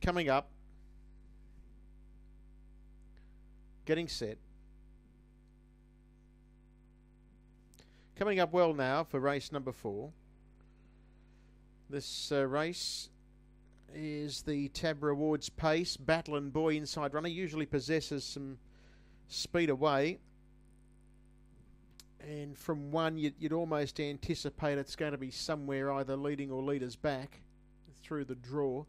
coming up. Getting set. Coming up well now for race number 4. This race is the Tab Rewards Pace. Battlin' Boy inside runner. Usually possesses some speed away. And from one, you'd almost anticipate it's going to be somewhere either leading or leaders back through the draw.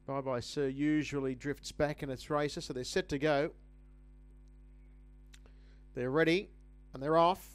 Bye Bye Sir usually drifts back in its races, so they're set to go. They're ready, and they're off.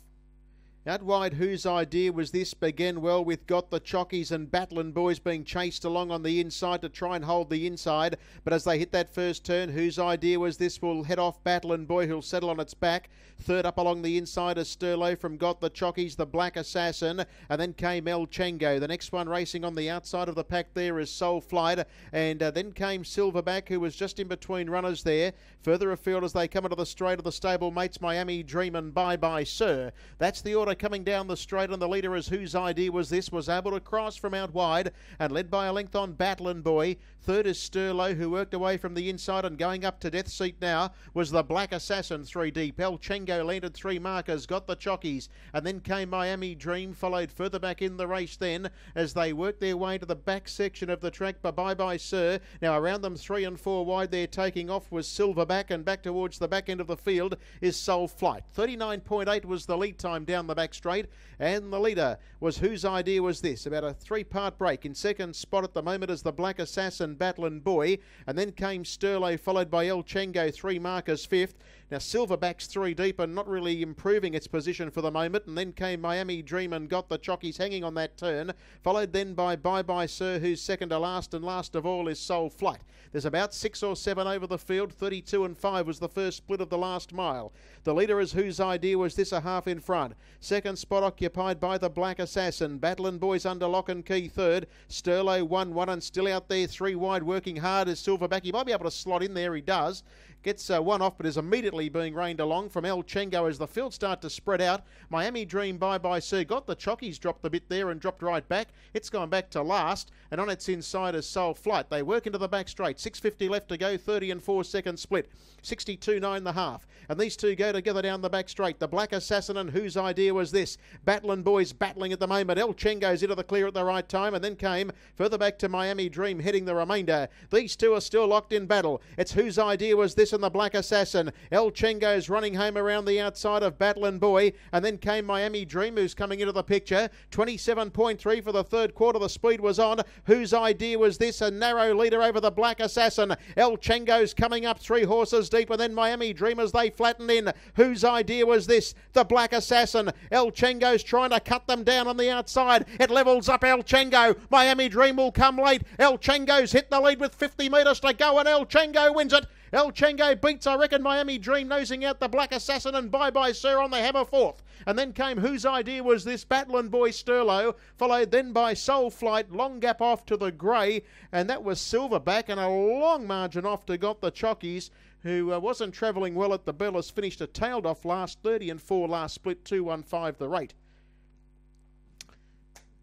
Out wide, Whose Idea Was This began well with Got the Chockies and Battlin' Boys being chased along on the inside to try and hold the inside. But as they hit that first turn, Whose Idea Was This will head off Battlin' Boy, who'll settle on its back. Third up along the inside is Sterlo from Got the Chockies, the Black Assassin. And then came El Chango. The next one racing on the outside of the pack there is Soul Flight. And then came Silverback, who was just in between runners there. Further afield as they come into the straight of the stable mates, Miami Dream and Bye Bye Sir. That's the order coming down the straight, and the leader is Whose Idea Was This, was able to cross from out wide and led by a length on Battlin' Boy. Third is Sterlo, who worked away from the inside, and going up to death seat now was the Black Assassin 3 deep. El Chango landed 3 markers, Got the Chockies, and then came Miami Dream, followed further back in the race then as they worked their way to the back section of the track by Bye Bye Sir. Now around them 3 and 4 wide there, taking off was Silverback, and back towards the back end of the field is Soul Flight. 39.8 was the lead time down the back straight, and the leader was Whose Idea Was This. About a 3-part break. In second spot at the moment is the Black Assassin Battlin' Boy, and then came Sterlo, followed by El Chango, 3 markers 5th. Now Silverback's 3 deep and not really improving its position for the moment, and then came Miami Dream and Got the Chockies hanging on that turn, followed then by Bye Bye Sir, who's second to last, and last of all is Soul Flight. There's about 6 or 7 over the field. 32 and 5 was the first split of the last mile. The leader is Whose Idea Was This, a half in front. Second spot occupied by the Black Assassin. Battlin' Boys under lock and key third. Sterlo 1-1 and still out there 3 wide, working hard as Silverback. He might be able to slot in there, he does. Gets one off, but is immediately being reined along from El Chango as the field start to spread out. Miami Dream, Bye Bye Sir, Got the Chockies dropped a bit there and dropped right back. It's gone back to last, and on its inside is Soul Flight. They work into the back straight. 6.50 left to go, 30 and 4 second split. 62.9 the half. And these two go together down the back straight. The Black Assassin and Whose Idea Was This. Battlin' Boys battling at the moment. El Chango's into the clear at the right time, and then came further back to Miami Dream, heading the remainder. These two are still locked in battle. It's Whose Idea Was This and the Black Assassin. El Chango's running home around the outside of Battlin' Boy, and then came Miami Dream, who's coming into the picture. 27.3 for the third quarter. The speed was on. Whose Idea Was This? A narrow leader over the Black Assassin. El Chango's coming up 3 horses deep, and then Miami Dream as they flatten in. Whose Idea Was This? The Black Assassin. El Chango's trying to cut them down on the outside. It levels up El Chango. Miami Dream will come late. El Chango's hit the lead with 50 metres to go, and El Chango wins it. El Chango beats, I reckon, Miami Dream, nosing out the Black Assassin, and Bye Bye Sir on the hammer fourth. And then came Whose Idea Was This? Battlin' Boy Sterlo, followed then by Soul Flight. Long gap off to the grey, and that was Silverback, and a long margin off to Got the Chockies, who wasn't travelling well at the bell, has finished a tailed off last. 30 and 4 last split, 2.15 the rate.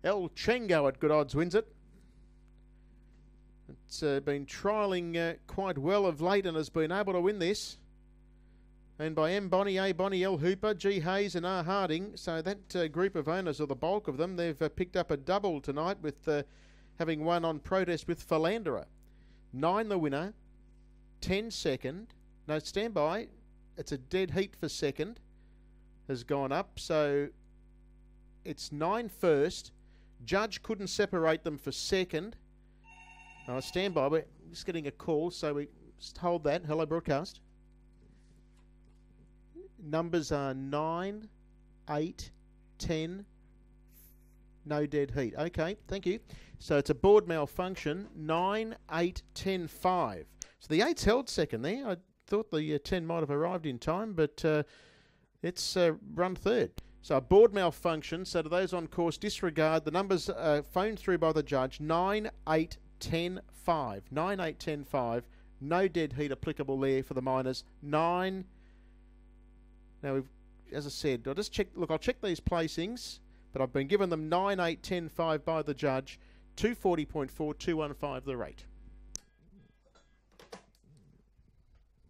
El Chango at good odds wins it. It's been trialling quite well of late and has been able to win this. And by M. Bonnie, A. Bonnie, L. Hooper, G. Hayes and R. Harding. So that group of owners, or the bulk of them, they've picked up a double tonight with having won on protest with Philanderer. 9 the winner, 10 second. No, stand by. It's a dead heat for second. Has gone up. So it's 9 first. Judge couldn't separate them for second. Stand by. We're just getting a call, so we just hold that. Hello, broadcast. Numbers are 9, 8, 10. No dead heat. Okay, thank you. So it's a board malfunction. 9, 8, 10, 5. So the 8's held second there. I thought the 10 might have arrived in time, but it's run third. So a board malfunction. So to those on course, disregard. The numbers phoned through by the judge. 9, 8, 10, 5. 9, 8, 10, 5. No dead heat applicable there for the minors. 9. Now, as I said, I'll just check. Look, I'll check these placings, but I've been given them 9, 8, 10, 5 by the judge. 240.4, 215 the rate.